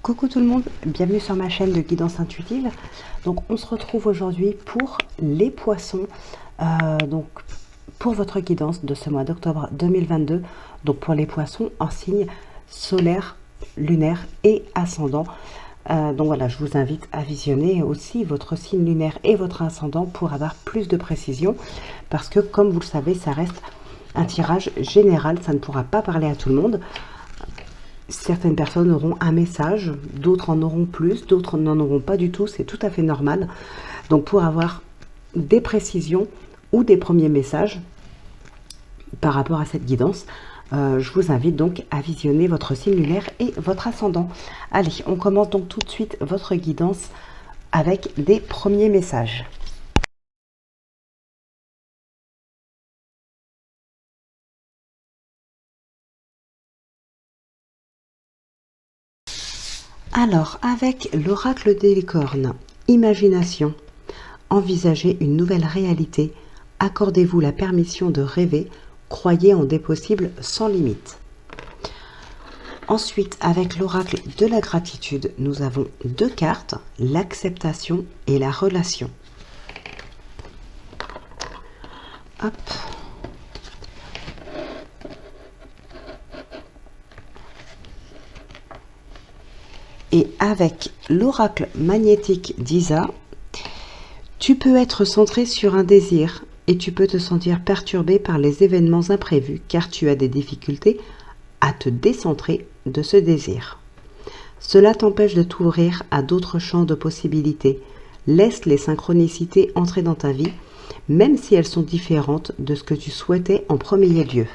Coucou tout le monde, bienvenue sur ma chaîne de guidance intuitive. Donc on se retrouve aujourd'hui pour les poissons, donc pour votre guidance de ce mois d'octobre 2022. Donc pour les poissons en signe solaire, lunaire et ascendant. Donc voilà, je vous invite à visionner aussi votre signe lunaire et votre ascendant pour avoir plus de précision. Parce que comme vous le savez, ça reste un tirage général, ça ne pourra pas parler à tout le monde. Certaines personnes auront un message, d'autres en auront plus, d'autres n'en auront pas du tout, c'est tout à fait normal. Donc pour avoir des précisions ou des premiers messages par rapport à cette guidance, je vous invite donc à visionner votre signe lunaire et votre ascendant. Allez, on commence donc tout de suite votre guidance avec des premiers messages. Alors, avec l'oracle des licornes, imagination, envisagez une nouvelle réalité, accordez-vous la permission de rêver, croyez en des possibles sans limite. Ensuite, avec l'oracle de la gratitude, nous avons deux cartes, l'acceptation et la relation. Hop. Et avec l'oracle magnétique d'Isa, tu peux être centré sur un désir et tu peux te sentir perturbé par les événements imprévus car tu as des difficultés à te décentrer de ce désir. Cela t'empêche de t'ouvrir à d'autres champs de possibilités. Laisse les synchronicités entrer dans ta vie, même si elles sont différentes de ce que tu souhaitais en premier lieu.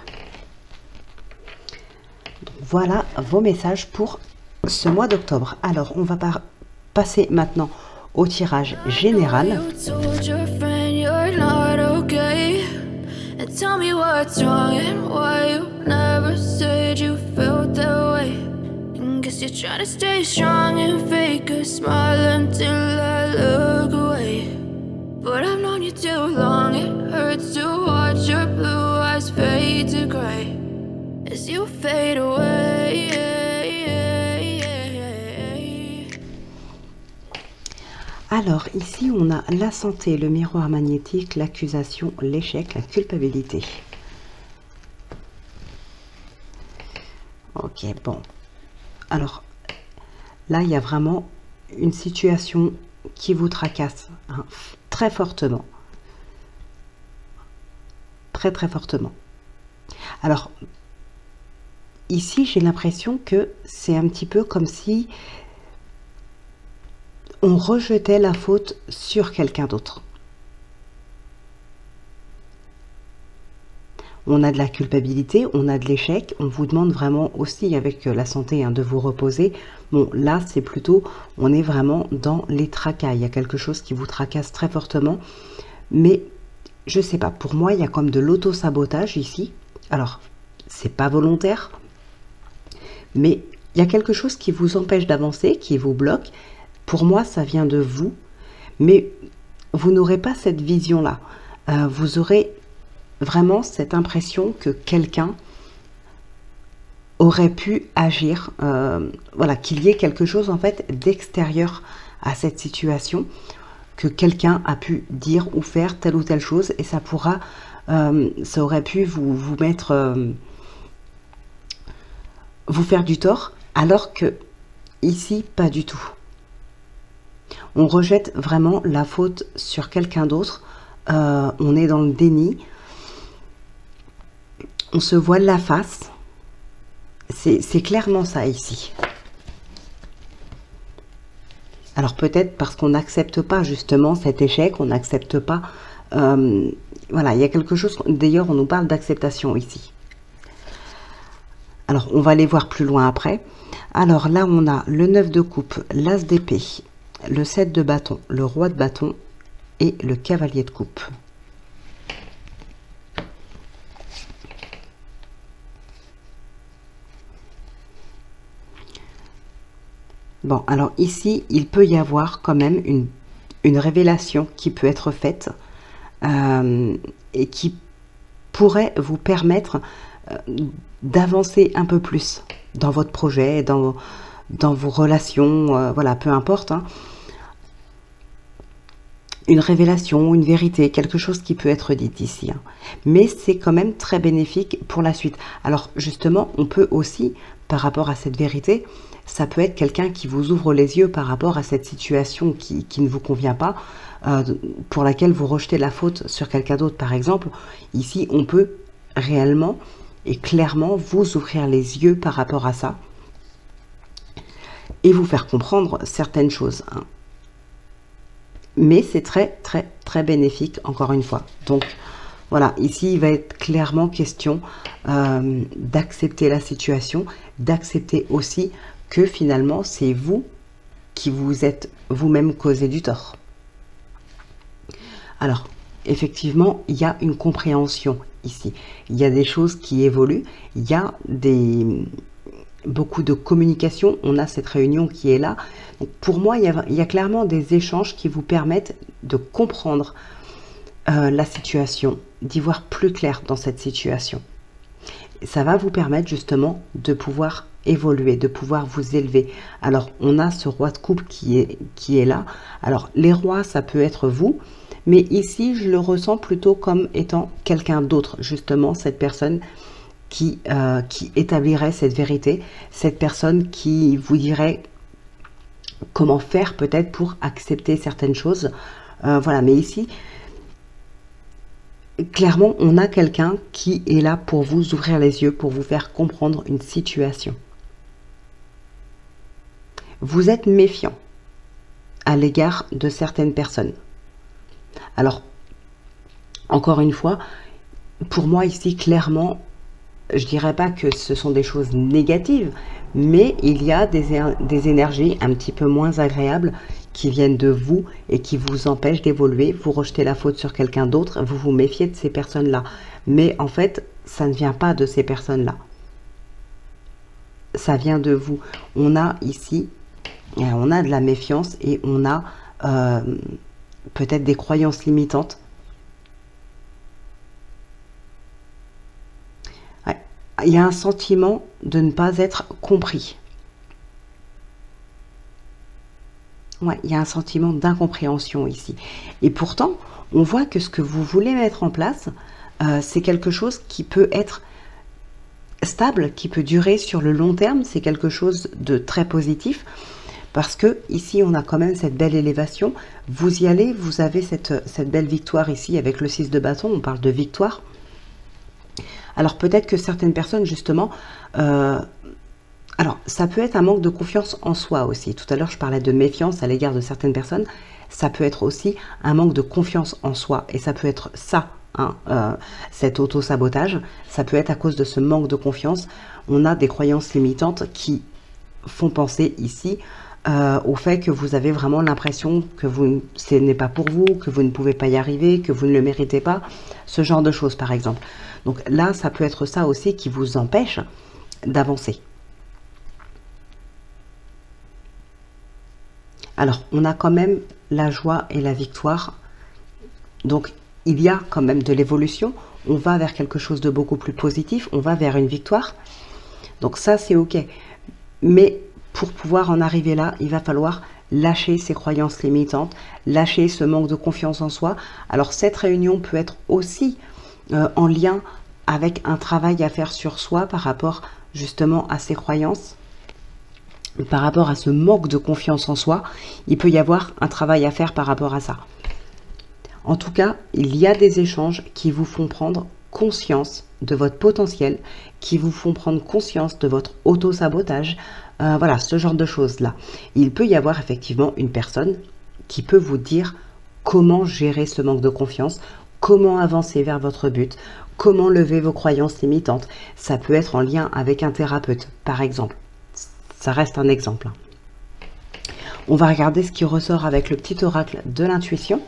Donc, voilà vos messages pour ce mois d'octobre. Alors, on va passer maintenant au tirage général. Alors ici on a la santé, le miroir magnétique, l'accusation, l'échec, la culpabilité. Ok, bon. Alors là il y a vraiment une situation qui vous tracasse hein, très fortement. Très très fortement. Alors ici j'ai l'impression que c'est un petit peu comme si on rejetait la faute sur quelqu'un d'autre. On a de la culpabilité, on a de l'échec, on vous demande vraiment aussi avec la santé hein, de vous reposer. Bon, là, c'est plutôt, on est vraiment dans les tracas. Il y a quelque chose qui vous tracasse très fortement. Mais, je sais pas, pour moi, il y a comme de l'auto-sabotage ici. Alors, c'est pas volontaire, mais il y a quelque chose qui vous empêche d'avancer, qui vous bloque. Pour moi, ça vient de vous, mais vous n'aurez pas cette vision-là. Vous aurez vraiment cette impression que quelqu'un aurait pu agir, voilà, qu'il y ait quelque chose en fait d'extérieur à cette situation, que quelqu'un a pu dire ou faire telle ou telle chose, et ça aurait pu vous mettre, vous faire du tort, alors que ici, pas du tout. On rejette vraiment la faute sur quelqu'un d'autre. On est dans le déni. On se voile la face. C'est clairement ça ici. Alors peut-être parce qu'on n'accepte pas justement cet échec. On n'accepte pas... voilà, il y a quelque chose... D'ailleurs, on nous parle d'acceptation ici. Alors, on va aller voir plus loin après. Alors là, on a le 9 de coupe, l'as d'épée, le 7 de bâton, le roi de bâton et le cavalier de coupe. Bon, alors ici, il peut y avoir quand même une révélation qui peut être faite et qui pourrait vous permettre d'avancer un peu plus dans votre projet, dans vos relations, voilà, peu importe, hein. Une révélation, une vérité, quelque chose qui peut être dit ici, hein. Mais c'est quand même très bénéfique pour la suite. Alors justement, on peut aussi, par rapport à cette vérité, ça peut être quelqu'un qui vous ouvre les yeux par rapport à cette situation qui ne vous convient pas, pour laquelle vous rejetez la faute sur quelqu'un d'autre, par exemple. Ici, on peut réellement et clairement vous ouvrir les yeux par rapport à ça et vous faire comprendre certaines choses, hein. Mais c'est très très très bénéfique, encore une fois. Donc voilà, ici il va être clairement question d'accepter la situation, d'accepter aussi que finalement c'est vous qui vous êtes vous-même causé du tort. Alors effectivement, il y a une compréhension ici, il y a des choses qui évoluent, il y a beaucoup de communication, on a cette réunion qui est là. Donc pour moi, il y a clairement des échanges qui vous permettent de comprendre la situation, d'y voir plus clair dans cette situation. Ça va vous permettre justement de pouvoir évoluer, de pouvoir vous élever. Alors, on a ce roi de coupe qui est là. Alors, les rois, ça peut être vous, mais ici, je le ressens plutôt comme étant quelqu'un d'autre, justement, cette personne qui établirait cette vérité, cette personne qui vous dirait comment faire peut-être pour accepter certaines choses. Voilà, mais ici, clairement, on a quelqu'un qui est là pour vous ouvrir les yeux, pour vous faire comprendre une situation. Vous êtes méfiant à l'égard de certaines personnes. Alors, encore une fois, pour moi ici, clairement, je dirais pas que ce sont des choses négatives, mais il y a des énergies un petit peu moins agréables qui viennent de vous et qui vous empêchent d'évoluer. Vous rejetez la faute sur quelqu'un d'autre, vous vous méfiez de ces personnes-là. Mais en fait, ça ne vient pas de ces personnes-là. Ça vient de vous. On a ici, on a de la méfiance et on a peut-être des croyances limitantes. Il y a un sentiment de ne pas être compris. Ouais, il y a un sentiment d'incompréhension ici. Et pourtant, on voit que ce que vous voulez mettre en place, c'est quelque chose qui peut être stable, qui peut durer sur le long terme. C'est quelque chose de très positif. Parce que ici, on a quand même cette belle élévation. Vous y allez, vous avez cette belle victoire ici avec le 6 de bâton. On parle de victoire. Alors peut-être que certaines personnes, justement, alors ça peut être un manque de confiance en soi aussi. Tout à l'heure, je parlais de méfiance à l'égard de certaines personnes. Ça peut être aussi un manque de confiance en soi. Et ça peut être ça, hein, cet auto-sabotage. Ça peut être à cause de ce manque de confiance. On a des croyances limitantes qui font penser ici au fait que vous avez vraiment l'impression que ce n'est pas pour vous, que vous ne pouvez pas y arriver, que vous ne le méritez pas. Ce genre de choses, par exemple. Donc là, ça peut être ça aussi qui vous empêche d'avancer. Alors, on a quand même la joie et la victoire. Donc, il y a quand même de l'évolution. On va vers quelque chose de beaucoup plus positif. On va vers une victoire. Donc ça, c'est OK. Mais pour pouvoir en arriver là, il va falloir lâcher ces croyances limitantes, lâcher ce manque de confiance en soi. Alors, cette réunion peut être aussi en lien avec un travail à faire sur soi par rapport justement à ces croyances, par rapport à ce manque de confiance en soi. Il peut y avoir un travail à faire par rapport à ça. En tout cas, il y a des échanges qui vous font prendre conscience de votre potentiel, qui vous font prendre conscience de votre auto-sabotage. Voilà, ce genre de choses-là. Il peut y avoir effectivement une personne qui peut vous dire comment gérer ce manque de confiance, comment avancer vers votre but, comment lever vos croyances limitantes. Ça peut être en lien avec un thérapeute, par exemple. Ça reste un exemple. On va regarder ce qui ressort avec le petit oracle de l'intuition.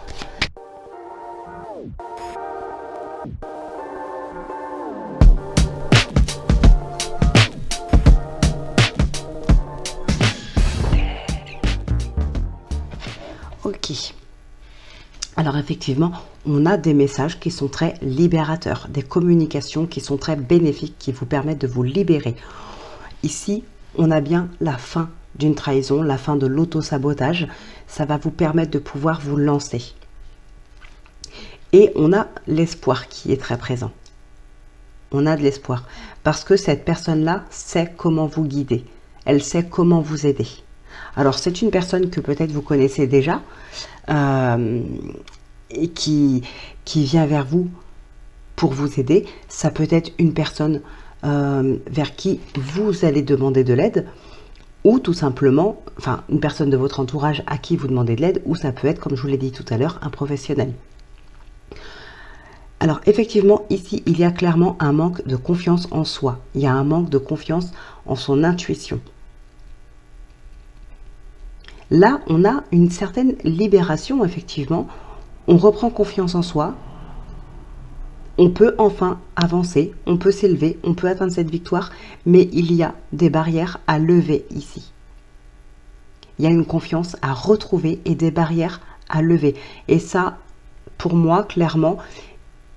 Ok. Alors effectivement, on a des messages qui sont très libérateurs, des communications qui sont très bénéfiques, qui vous permettent de vous libérer. Ici, on a bien la fin d'une trahison, la fin de l'auto-sabotage. Ça va vous permettre de pouvoir vous lancer. Et on a l'espoir qui est très présent. On a de l'espoir. Parce que cette personne-là sait comment vous guider. Elle sait comment vous aider. Alors, c'est une personne que peut-être vous connaissez déjà et qui vient vers vous pour vous aider. Ça peut être une personne vers qui vous allez demander de l'aide ou tout simplement, enfin, une personne de votre entourage à qui vous demandez de l'aide, ou ça peut être, comme je vous l'ai dit tout à l'heure, un professionnel. Alors, effectivement, ici, il y a clairement un manque de confiance en soi. Il y a un manque de confiance en son intuition. Là, on a une certaine libération, effectivement. On reprend confiance en soi. On peut enfin avancer, on peut s'élever, on peut atteindre cette victoire, mais il y a des barrières à lever ici. Il y a une confiance à retrouver et des barrières à lever. Et ça, pour moi, clairement,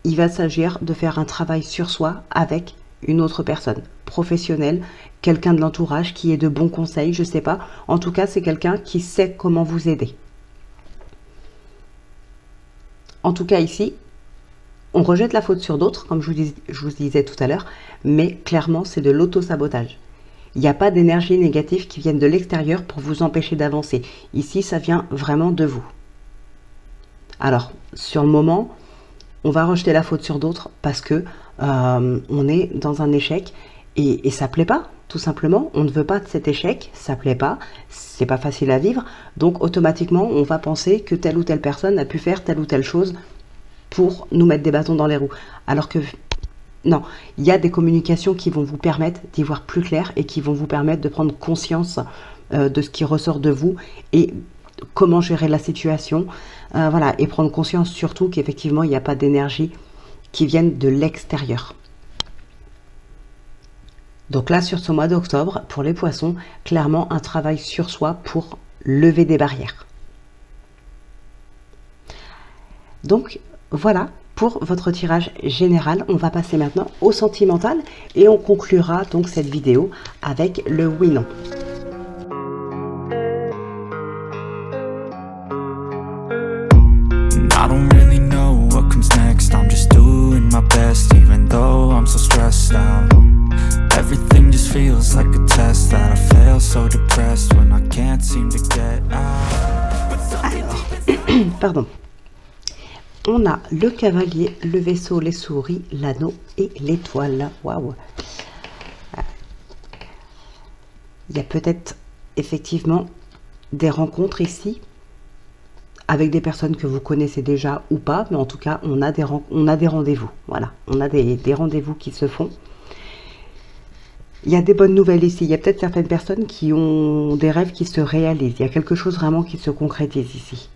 il va s'agir de faire un travail sur soi avec une autre personne, professionnelle, quelqu'un de l'entourage qui ait de bons conseils, je ne sais pas. En tout cas, c'est quelqu'un qui sait comment vous aider. En tout cas, ici, on rejette la faute sur d'autres, comme je vous disais tout à l'heure, mais clairement, c'est de l'auto-sabotage. Il n'y a pas d'énergie négative qui vienne de l'extérieur pour vous empêcher d'avancer. Ici, ça vient vraiment de vous. Alors, sur le moment, on va rejeter la faute sur d'autres parce que on est dans un échec et ça ne plaît pas, tout simplement. On ne veut pas de cet échec, ça ne plaît pas, c'est pas facile à vivre. Donc, automatiquement, on va penser que telle ou telle personne a pu faire telle ou telle chose pour nous mettre des bâtons dans les roues. Alors que, non, il y a des communications qui vont vous permettre d'y voir plus clair et qui vont vous permettre de prendre conscience de ce qui ressort de vous et comment gérer la situation. Voilà, et prendre conscience surtout qu'effectivement, il n'y a pas d'énergie qui vienne de l'extérieur. Donc là, sur ce mois d'octobre, pour les poissons, clairement un travail sur soi pour lever des barrières. Donc, voilà pour votre tirage général. On va passer maintenant au sentimental et on conclura donc cette vidéo avec le oui-non. I don't really know what comes next. I'm just doing my best, even though I'm so stressed out. Everything just feels like a test that I fail, so depressed when I can't seem to get out. Alors, pardon. On a le cavalier, le vaisseau, les souris, l'anneau et l'étoile. Waouh! Il y a peut-être effectivement des rencontres ici avec des personnes que vous connaissez déjà ou pas, mais en tout cas, on a des rendez-vous. Voilà, on a des rendez-vous qui se font. Il y a des bonnes nouvelles ici. Il y a peut-être certaines personnes qui ont des rêves qui se réalisent. Il y a quelque chose vraiment qui se concrétise ici.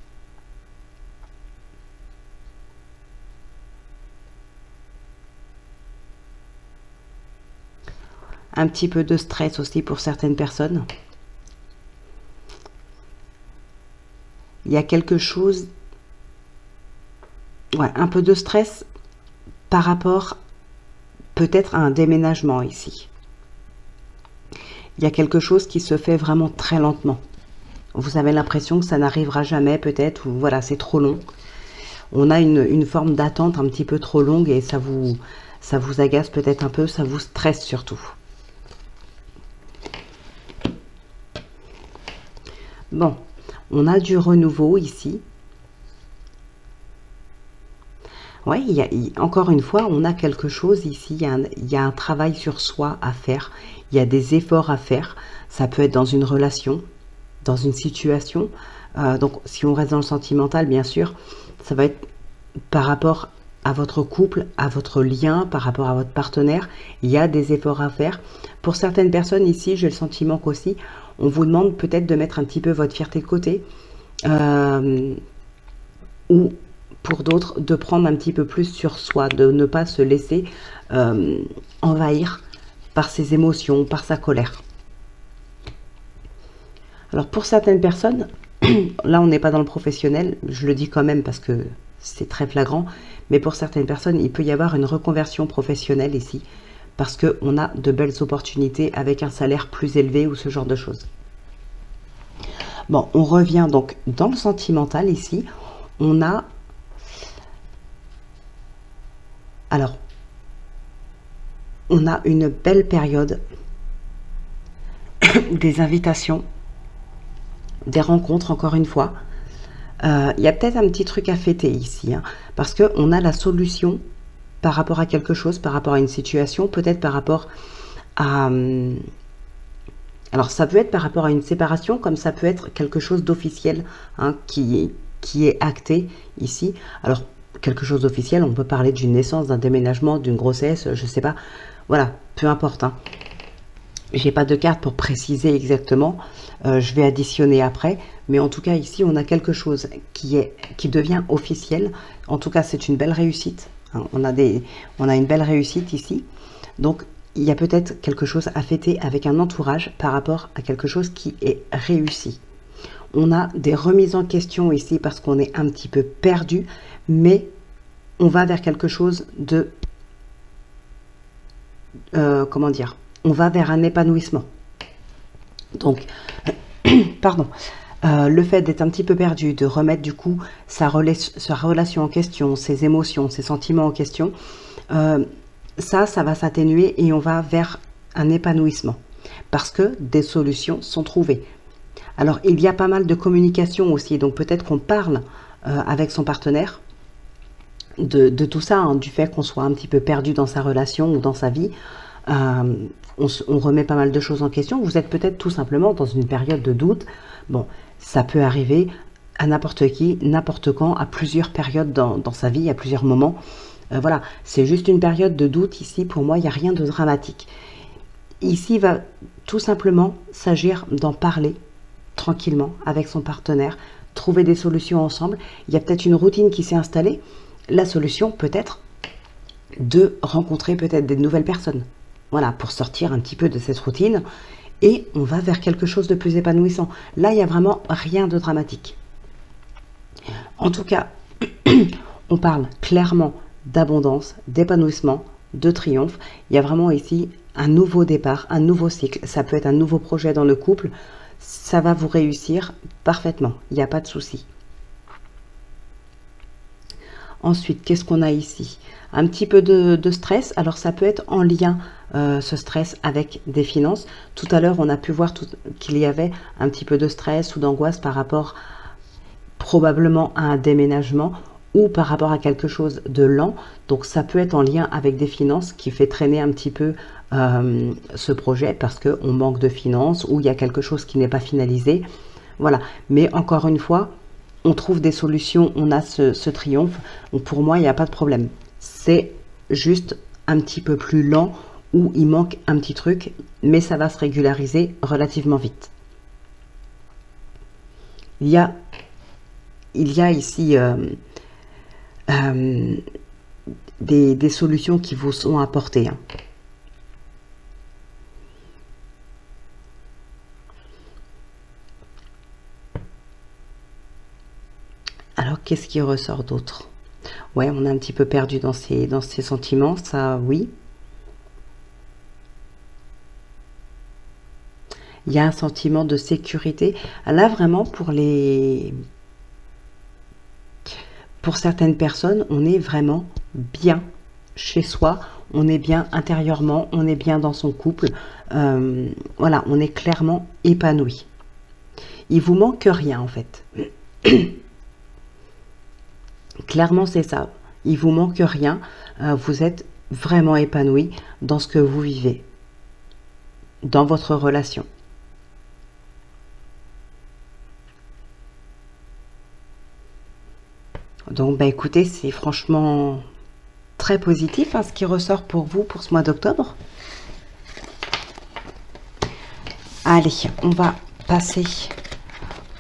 Un petit peu de stress aussi pour certaines personnes. Il y a quelque chose, ouais, un peu de stress par rapport peut-être à un déménagement ici. Il y a quelque chose qui se fait vraiment très lentement. Vous avez l'impression que ça n'arrivera jamais peut-être, ou voilà, c'est trop long. On a une forme d'attente un petit peu trop longue et ça vous agace peut-être un peu, ça vous stresse surtout. Bon, on a du renouveau ici. Oui, encore une fois, on a quelque chose ici. Il y a un travail sur soi à faire. Il y a des efforts à faire. Ça peut être dans une relation, dans une situation. Donc, si on reste dans le sentimental, bien sûr, ça va être par rapport à votre couple, à votre lien, par rapport à votre partenaire. Il y a des efforts à faire. Pour certaines personnes ici, j'ai le sentiment qu'aussi, on vous demande peut-être de mettre un petit peu votre fierté de côté. Ou pour d'autres, de prendre un petit peu plus sur soi, de ne pas se laisser envahir par ses émotions, par sa colère. Alors pour certaines personnes, là on n'est pas dans le professionnel, je le dis quand même parce que c'est très flagrant, mais pour certaines personnes, il peut y avoir une reconversion professionnelle ici, parce qu'on a de belles opportunités avec un salaire plus élevé ou ce genre de choses. Bon, on revient donc dans le sentimental ici. On a... Alors, on a une belle période des invitations, des rencontres, encore une fois. Il y a peut-être un petit truc à fêter ici, hein, parce qu'on a la solution par rapport à quelque chose, par rapport à une situation, peut-être par rapport à... Alors, ça peut être par rapport à une séparation, comme ça peut être quelque chose d'officiel, hein, qui est acté ici. Alors, quelque chose d'officiel, on peut parler d'une naissance, d'un déménagement, d'une grossesse, je sais pas. Voilà, peu importe, hein. J'ai pas de carte pour préciser exactement, je vais additionner après, mais en tout cas ici on a quelque chose qui devient officiel. En tout cas c'est une belle réussite, hein. On a une belle réussite ici, donc il y a peut-être quelque chose à fêter avec un entourage par rapport à quelque chose qui est réussi. On a des remises en question ici parce qu'on est un petit peu perdu, mais on va vers quelque chose de comment dire, on va vers un épanouissement. Donc, pardon, le fait d'être un petit peu perdu, de remettre du coup sa relation en question, ses émotions, ses sentiments en question, ça va s'atténuer et on va vers un épanouissement. Parce que des solutions sont trouvées. Alors, il y a pas mal de communication aussi, donc peut-être qu'on parle avec son partenaire de tout ça, hein, du fait qu'on soit un petit peu perdu dans sa relation ou dans sa vie. On remet pas mal de choses en question. Vous êtes peut-être tout simplement dans une période de doute. Bon, ça peut arriver à n'importe qui, n'importe quand, à plusieurs périodes dans sa vie, à plusieurs moments. Voilà, c'est juste une période de doute ici. Pour moi, il n'y a rien de dramatique. Ici, il va tout simplement s'agir d'en parler tranquillement avec son partenaire, trouver des solutions ensemble. Il y a peut-être une routine qui s'est installée. La solution peut être de rencontrer peut-être des nouvelles personnes. Voilà, pour sortir un petit peu de cette routine. Et on va vers quelque chose de plus épanouissant. Là, il n'y a vraiment rien de dramatique. En tout cas, on parle clairement d'abondance, d'épanouissement, de triomphe. Il y a vraiment ici un nouveau départ, un nouveau cycle. Ça peut être un nouveau projet dans le couple. Ça va vous réussir parfaitement. Il n'y a pas de souci. Ensuite, qu'est-ce qu'on a ici? Un petit peu de stress. Alors, ça peut être en lien, ce stress, avec des finances. Tout à l'heure, on a pu voir qu'il y avait un petit peu de stress ou d'angoisse par rapport probablement à un déménagement ou par rapport à quelque chose de lent. Donc, ça peut être en lien avec des finances qui fait traîner un petit peu ce projet parce qu'on manque de finances ou il y a quelque chose qui n'est pas finalisé. Voilà. Mais encore une fois, on trouve des solutions, on a ce triomphe. Donc pour moi, il n'y a pas de problème. C'est juste un petit peu plus lent ou il manque un petit truc, mais ça va se régulariser relativement vite. Il y a ici des solutions qui vous sont apportées, hein. Alors, qu'est-ce qui ressort d'autre? Ouais, on est un petit peu perdu dans ses sentiments, ça, oui. Il y a un sentiment de sécurité. Là, vraiment, pour certaines personnes, on est vraiment bien chez soi. On est bien intérieurement, on est bien dans son couple. Voilà, on est clairement épanoui. Il vous manque rien, en fait. Clairement, c'est ça. Il vous manque rien. Vous êtes vraiment épanoui dans ce que vous vivez, dans votre relation. Donc, bah, écoutez, c'est franchement très positif, hein, ce qui ressort pour vous pour ce mois d'octobre. Allez, on va passer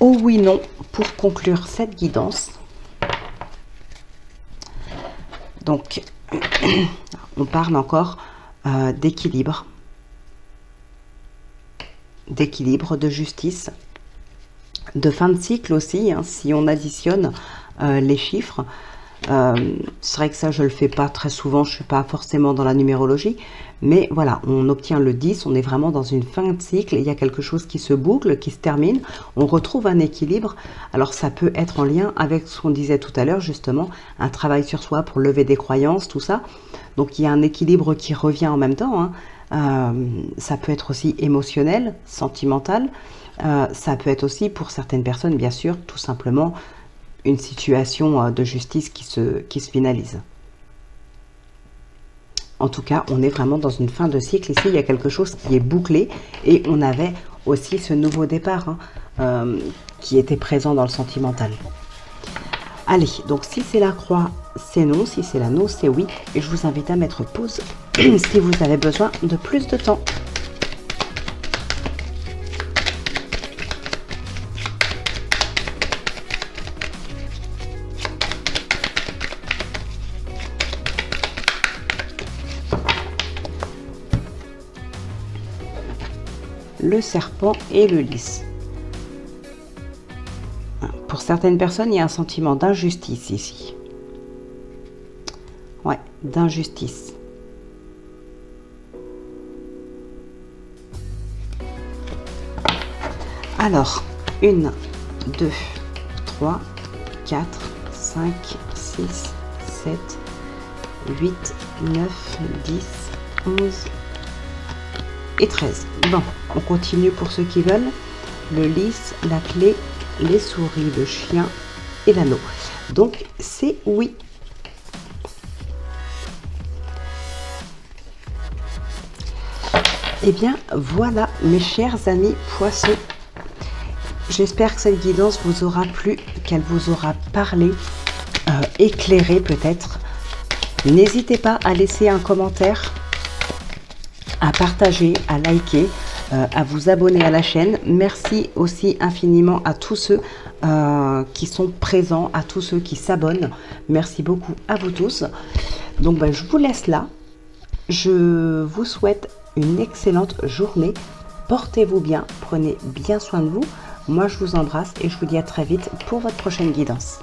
au oui-non pour conclure cette guidance. Donc, on parle encore d'équilibre, de justice, de fin de cycle aussi, hein, si on additionne les chiffres. C'est vrai que ça, je le fais pas très souvent, je suis pas forcément dans la numérologie, mais voilà, on obtient le 10, on est vraiment dans une fin de cycle, il y a quelque chose qui se boucle, qui se termine, on retrouve un équilibre. Alors ça peut être en lien avec ce qu'on disait tout à l'heure, justement, un travail sur soi pour lever des croyances, tout ça. Donc il y a un équilibre qui revient en même temps, hein. Ça peut être aussi émotionnel, sentimental, ça peut être aussi pour certaines personnes, bien sûr, tout simplement une situation de justice qui se finalise. En tout cas, on est vraiment dans une fin de cycle. Ici, il y a quelque chose qui est bouclé et on avait aussi ce nouveau départ, hein, qui était présent dans le sentimental. Allez, donc si c'est la croix, c'est non. Si c'est l'anneau, c'est oui. Et je vous invite à mettre pause si vous avez besoin de plus de temps. Le serpent et le lys. Pour certaines personnes, il y a un sentiment d'injustice ici. Ouais, d'injustice. Alors, 1, 2, 3, 4, 5, 6, 7, 8, 9, 10, 11 et 13. Bon, on continue pour ceux qui veulent. Le lys, la clé, les souris, le chien et l'anneau. Donc, c'est oui. Eh bien, voilà, mes chers amis poissons. J'espère que cette guidance vous aura plu, qu'elle vous aura parlé, éclairé peut-être. N'hésitez pas à laisser un commentaire, à partager, à liker, à vous abonner à la chaîne. Merci aussi infiniment à tous ceux qui sont présents, à tous ceux qui s'abonnent. Merci beaucoup à vous tous. Donc je vous laisse là. Je vous souhaite une excellente journée. Portez-vous bien, prenez bien soin de vous. Moi je vous embrasse et je vous dis à très vite pour votre prochaine guidance.